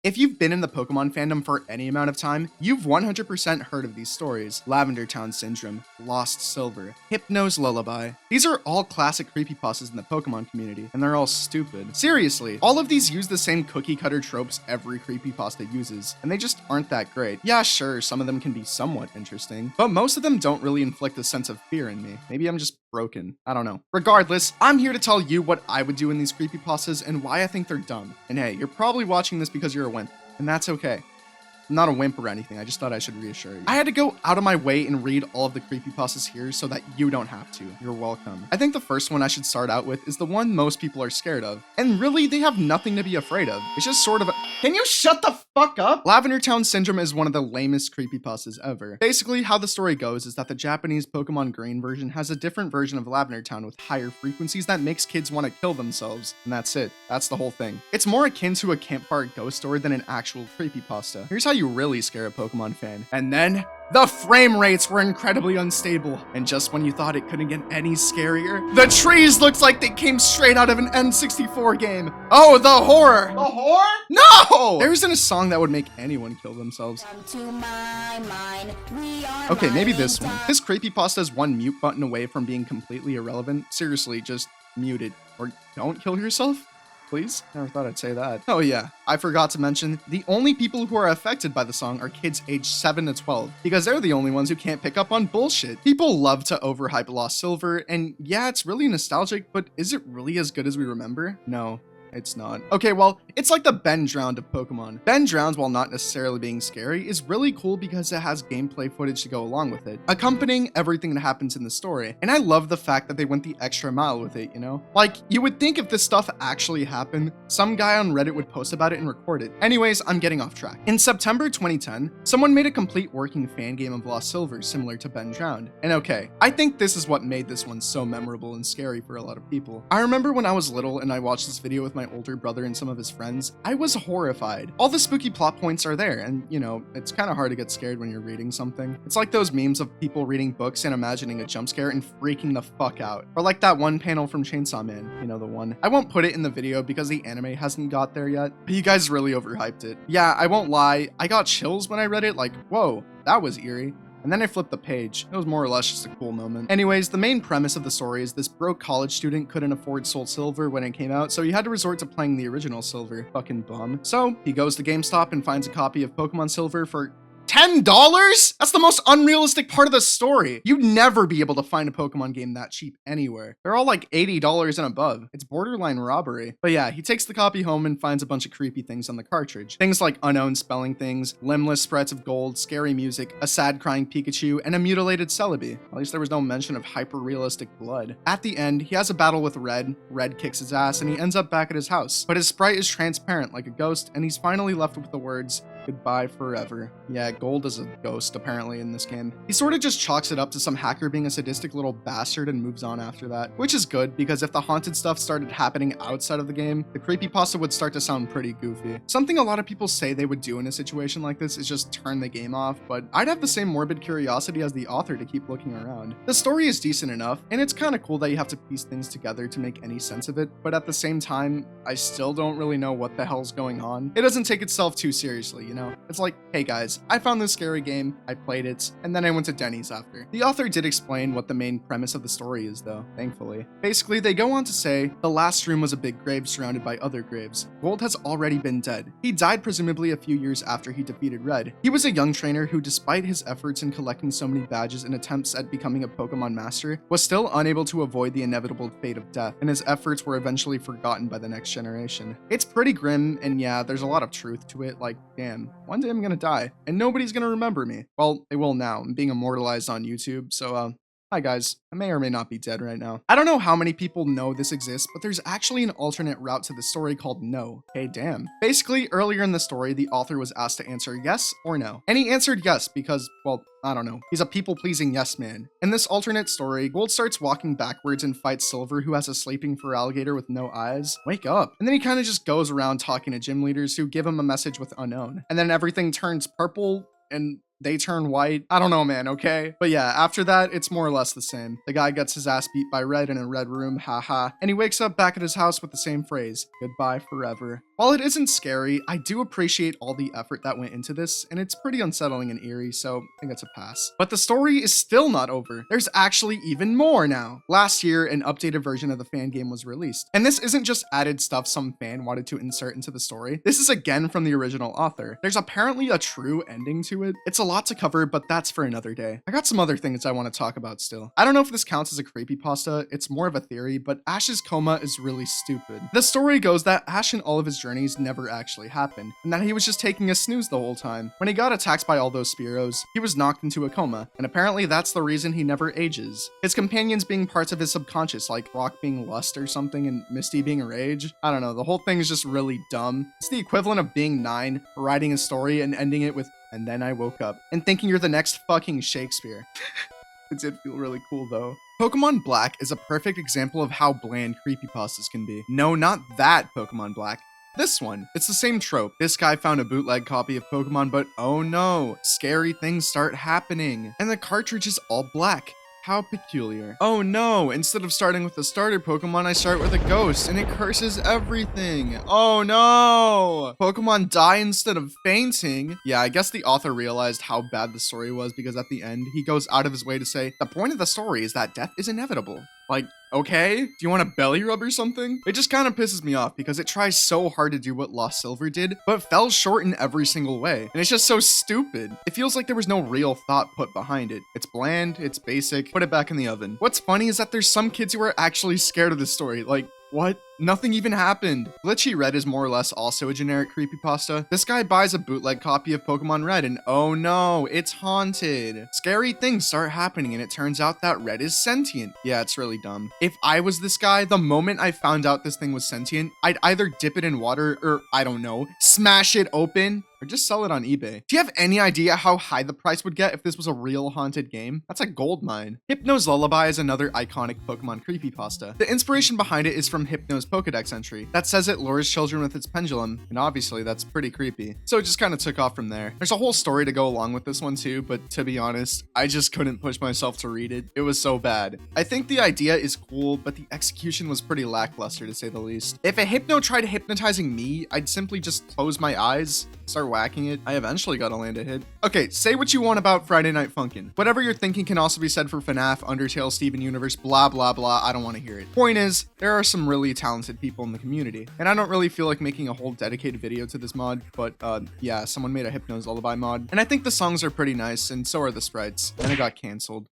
If you've been in the Pokemon fandom for any amount of time, you've 100% heard of these stories. Lavender Town Syndrome, Lost Silver, Hypno's Lullaby. These are all classic creepypastas in the Pokemon community, and they're all stupid. Seriously, all of these use the same cookie-cutter tropes every creepypasta uses, and they just aren't that great. Yeah, sure, some of them can be somewhat interesting, but most of them don't really inflict a sense of fear in me. Maybe I'm just broken. I don't know. Regardless, I'm here to tell you what I would do in these creepypastas and why I think they're dumb. And hey, you're probably watching this because you're a wimp, and that's okay. I'm not a wimp or anything, I just thought I should reassure you. I had to go out of my way and read all of the creepypastas here so that you don't have to. You're welcome. I think the first one I should start out with is the one most people are scared of. And really, they have nothing to be afraid of. It's just sort of a— Can you shut the fuck up? Lavender Town Syndrome is one of the lamest creepypastas ever. Basically, how the story goes is that the Japanese Pokemon Green version has a different version of Lavender Town with higher frequencies that makes kids want to kill themselves. And that's it. That's the whole thing. It's more akin to a campfire ghost story than an actual creepypasta. Here's how you really scare a Pokemon fan. And then the frame rates were incredibly unstable, and just when you thought it couldn't get any scarier, the trees looked like they came straight out of an N64 game. Oh, the horror! The horror? No! There isn't a song that would make anyone kill themselves. Okay, maybe this one. This creepypasta is one mute button away from being completely irrelevant. Seriously, just mute it. Or don't kill yourself. Please? Never thought I'd say that. Oh yeah, I forgot to mention, the only people who are affected by the song are kids aged 7 to 12, because they're the only ones who can't pick up on bullshit. People love to overhype Lost Silver, and yeah, it's really nostalgic, but is it really as good as we remember? No. It's not. Okay, well, it's like the Ben Drowned of Pokemon. Ben Drowns, while not necessarily being scary, is really cool because it has gameplay footage to go along with it, accompanying everything that happens in the story. And I love the fact that they went the extra mile with it, you know? Like, you would think if this stuff actually happened, some guy on Reddit would post about it and record it. Anyways, I'm getting off track. In September 2010, someone made a complete working fan game of Lost Silver similar to Ben Drowned. And okay, I think this is what made this one so memorable and scary for a lot of people. I remember when I was little and I watched this video with my older brother and some of his friends, I was horrified. All the spooky plot points are there, and you know, it's kind of hard to get scared when you're reading something. It's like those memes of people reading books and imagining a jump scare and freaking the fuck out. Or like that one panel from Chainsaw Man, you know, the one. I won't put it in the video because the anime hasn't got there yet, but you guys really overhyped it. Yeah, I won't lie, I got chills when I read it, like, whoa, that was eerie. And then I flipped the page. It was more or less just a cool moment. Anyways, the main premise of the story is this broke college student couldn't afford Soul Silver when it came out, so he had to resort to playing the original Silver. Fucking bum. So, he goes to GameStop and finds a copy of Pokemon Silver for $10? That's the most unrealistic part of the story. You'd never be able to find a Pokemon game that cheap anywhere. They're all like $80 and above. It's borderline robbery. But yeah, he takes the copy home and finds a bunch of creepy things on the cartridge. Things like unknown spelling things, limbless spreads of gold, scary music, a sad crying Pikachu, and a mutilated Celebi. At least there was no mention of hyper-realistic blood. At the end, he has a battle with Red. Red kicks his ass and he ends up back at his house. But his sprite is transparent like a ghost, and he's finally left with the words, "Goodbye forever." Yeah, Gold is a ghost apparently in this game. He sort of just chalks it up to some hacker being a sadistic little bastard and moves on after that, which is good because if the haunted stuff started happening outside of the game, the creepypasta would start to sound pretty goofy. Something a lot of people say they would do in a situation like this is just turn the game off, but I'd have the same morbid curiosity as the author to keep looking around. The story is decent enough, and it's kind of cool that you have to piece things together to make any sense of it, but at the same time, I still don't really know what the hell's going on. It doesn't take itself too seriously, you know? It's like, hey guys, I found this scary game, I played it, and then I went to Denny's after. The author did explain what the main premise of the story is though, thankfully. Basically, they go on to say, the last room was a big grave surrounded by other graves. Gold has already been dead. He died presumably a few years after he defeated Red. He was a young trainer who, despite his efforts in collecting so many badges and attempts at becoming a Pokemon master, was still unable to avoid the inevitable fate of death, and his efforts were eventually forgotten by the next generation. It's pretty grim, and yeah, there's a lot of truth to it, like, damn, one day I'm gonna die, and nobody's gonna remember me. Well, they will now. I'm being immortalized on YouTube, so hi guys, I may or may not be dead right now. I don't know how many people know this exists, but there's actually an alternate route to the story called No. Hey, damn. Basically, earlier in the story, the author was asked to answer yes or no. And he answered yes because, well, I don't know. He's a people-pleasing yes man. In this alternate story, Gold starts walking backwards and fights Silver, who has a sleeping fur alligator with no eyes. Wake up. And then he kind of just goes around talking to gym leaders who give him a message with unknown. And then everything turns purple and they turn white. I don't know, man, okay? But yeah, after that, it's more or less the same. The guy gets his ass beat by Red in a red room, haha, and he wakes up back at his house with the same phrase, "Goodbye forever." While it isn't scary, I do appreciate all the effort that went into this, and it's pretty unsettling and eerie, so I think it's a pass. But the story is still not over. There's actually even more now. Last year, an updated version of the fan game was released, and this isn't just added stuff some fan wanted to insert into the story. This is again from the original author. There's apparently a true ending to it. It's a lot to cover, but that's for another day. I got some other things I want to talk about still. I don't know if this counts as a creepypasta, it's more of a theory, but Ash's coma is really stupid. The story goes that Ash and all of his journeys never actually happened, and that he was just taking a snooze the whole time. When he got attacked by all those Spearows, he was knocked into a coma, and apparently that's the reason he never ages. His companions being parts of his subconscious, like Rock being lust or something and Misty being rage. I don't know, the whole thing is just really dumb. It's the equivalent of being 9, writing a story and ending it with, "and then I woke up," and thinking you're the next fucking Shakespeare. It did feel really cool though. Pokemon Black is a perfect example of how bland creepypastas can be. No, not that Pokemon Black. This one. It's the same trope. This guy found a bootleg copy of Pokemon, but oh no, scary things start happening. And the cartridge is all black. How peculiar. Oh no, instead of starting with the starter Pokemon, I start with a ghost, and it curses everything. Oh no! Pokemon die instead of fainting. Yeah, I guess the author realized how bad the story was because at the end, he goes out of his way to say, the point of the story is that death is inevitable. Like, okay, do you want a belly rub or something? It just kind of pisses me off because it tries so hard to do what Lost Silver did, but fell short in every single way. And it's just so stupid. It feels like there was no real thought put behind it. It's bland, it's basic, put it back in the oven. What's funny is that there's some kids who are actually scared of this story. Like, what? Nothing even happened. Glitchy Red is more or less also a generic creepypasta. This guy buys a bootleg copy of Pokemon Red and oh no, it's haunted. Scary things start happening and it turns out that Red is sentient. Yeah, it's really dumb. If I was this guy, the moment I found out this thing was sentient, I'd either dip it in water or, I don't know, smash it open or just sell it on eBay. Do you have any idea how high the price would get if this was a real haunted game? That's a gold mine. Hypno's Lullaby is another iconic Pokemon creepypasta. The inspiration behind it is from Hypno's Pokedex entry that says it lures children with its pendulum, and obviously that's pretty creepy. So it just kind of took off from there. There's a whole story to go along with this one too, but to be honest, I just couldn't push myself to read it. It was so bad. I think the idea is cool, but the execution was pretty lackluster to say the least. If a Hypno tried hypnotizing me, I'd simply just close my eyes, start whacking it. I eventually got to land a hit. Okay, say what you want about Friday Night Funkin'. Whatever you're thinking can also be said for FNAF, Undertale, Steven Universe, blah blah blah. I don't want to hear it. Point is, there are some really talented people in the community, and I don't really feel like making a whole dedicated video to this mod, but yeah, someone made a Hypno's Lullaby mod, and I think the songs are pretty nice, and so are the sprites, and it got canceled.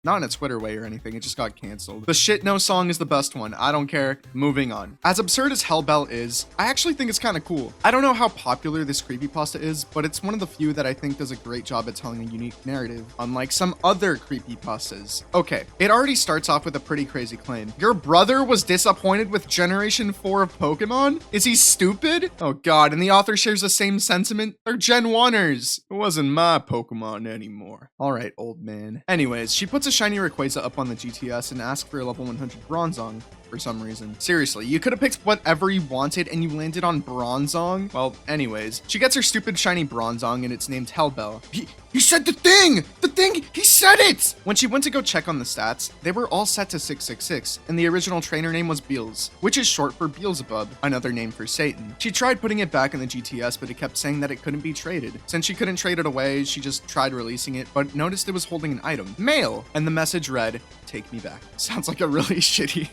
Not in a Twitter way or anything, it just got canceled. The Shit No song is the best one, I don't care. Moving on. As absurd as Hellbell is, I actually think it's kind of cool. I don't know how popular this creepypasta is, but it's one of the few that I think does a great job at telling a unique narrative, unlike some other creepypastas. Okay, it already starts off with a pretty crazy claim. Your brother was disappointed with Generation 4 of Pokemon? Is he stupid? Oh god, and the author shares the same sentiment? They're Gen 1ers. It wasn't my Pokemon anymore. Alright, old man. Anyways, she puts a shiny Rayquaza up on the GTS and asks for a level 100 Bronzong for some reason. Seriously, you could have picked whatever you wanted and you landed on Bronzong? Well, anyways, she gets her stupid shiny Bronzong and it's named Hellbell. He said the thing! The thing! He said it! When she went to go check on the stats, they were all set to 666, and the original trainer name was Beelz, which is short for Beelzebub, another name for Satan. She tried putting it back in the GTS, but it kept saying that it couldn't be traded. Since she couldn't trade it away, she just tried releasing it, but noticed it was holding an item. Mail! And the message read, "Take me back." Sounds like a really shitty...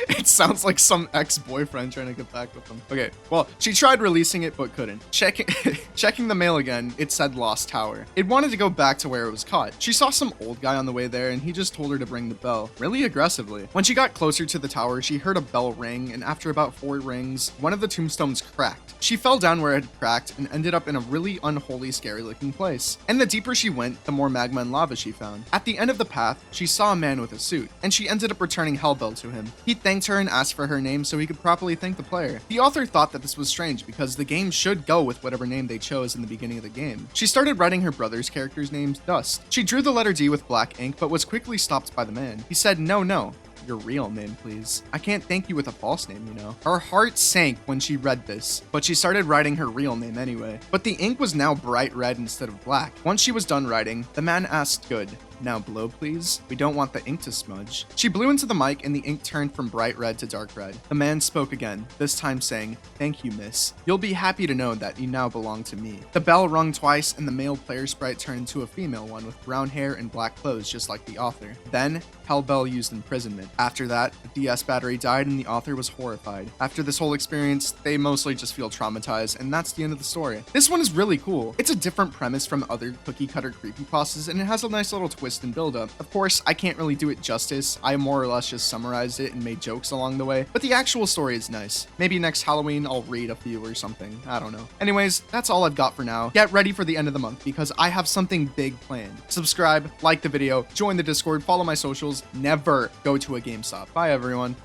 It sounds like some ex-boyfriend trying to get back with them. Okay, well, she tried releasing it, but couldn't. Checking the mail again, it said Lost Tower. It wanted to go back to where it was caught. She saw some old guy on the way there, and he just told her to ring the bell, really aggressively. When she got closer to the tower, she heard a bell ring, and after about 4 rings, one of the tombstones cracked. She fell down where it had cracked, and ended up in a really unholy, scary-looking place. And the deeper she went, the more magma and lava she found. At the end of the path, she saw a man with a suit, and she ended up returning Hellbell to him. He thanked her and asked for her name so he could properly thank the player. The author thought that this was strange because the game should go with whatever name they chose in the beginning of the game. She started writing her brother's character's name, Dust. She drew the letter D with black ink, but was quickly stopped by the man. He said, no, your real name, please. I can't thank you with a false name, you know. Her heart sank when she read this, but she started writing her real name anyway. But the ink was now bright red instead of black. Once she was done writing, the man asked, "Good. Now blow, please. We don't want the ink to smudge. She blew into the mic and the ink turned from bright red to dark red. The man spoke again, this time saying, "Thank you, miss. You'll be happy to know that you now belong to me." The bell rung twice and the male player sprite turned into a female one with brown hair and black clothes just like the author. Then, Hellbell used imprisonment. After that, the DS battery died and the author was horrified. After this whole experience, they mostly just feel traumatized, and that's the end of the story. This one is really cool. It's a different premise from other cookie cutter creepypastas, and it has a nice little twist and build up. Of course, I can't really do it justice. I more or less just summarized it and made jokes along the way, but the actual story is nice. Maybe next Halloween I'll read a few or something. I don't know. Anyways, that's all I've got for now. Get ready for the end of the month because I have something big planned. Subscribe, like the video, join the Discord, follow my socials. Never go to a GameStop. Bye, everyone.